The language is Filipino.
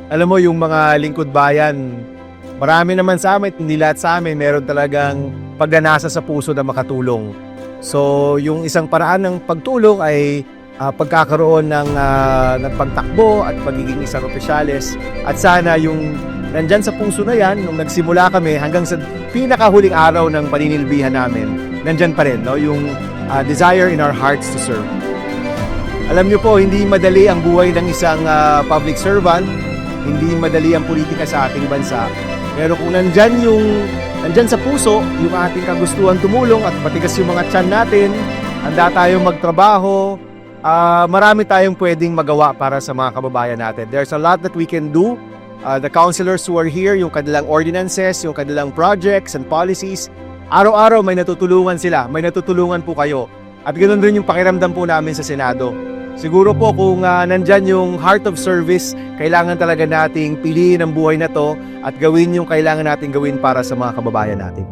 Alam mo yung mga lingkod bayan, marami naman sa amin, hindi lahat sa amin, meron talagang pagnanasa sa puso na makatulong. So, yung isang paraan ng pagtulong ay pagkakaroon ng pagtakbo at pagiging isang opisyales. At sana yung nandyan sa puso na yan, nung nagsimula kami hanggang sa pinakahuling araw ng paninilbihan namin, nandyan pa rin, no? Yung desire in our hearts to serve. Alam niyo po, hindi madali ang buhay ng isang public servant, hindi madali ang politika sa ating bansa. Pero kung nandyan sa puso, yung ating kagustuhan tumulong at patigas yung mga tiyan natin, handa tayong magtrabaho, marami tayong pwedeng magawa para sa mga kababayan natin. There's a lot that we can do. The councilors who are here, yung kanilang ordinances, yung kanilang projects and policies, araw-araw may natutulungan sila, may natutulungan po kayo. At ganoon rin yung pakiramdam po namin sa Senado. Siguro po kung nandyan yung heart of service, kailangan talaga nating piliin ang buhay na to at gawin yung kailangan nating gawin para sa mga kababayan natin.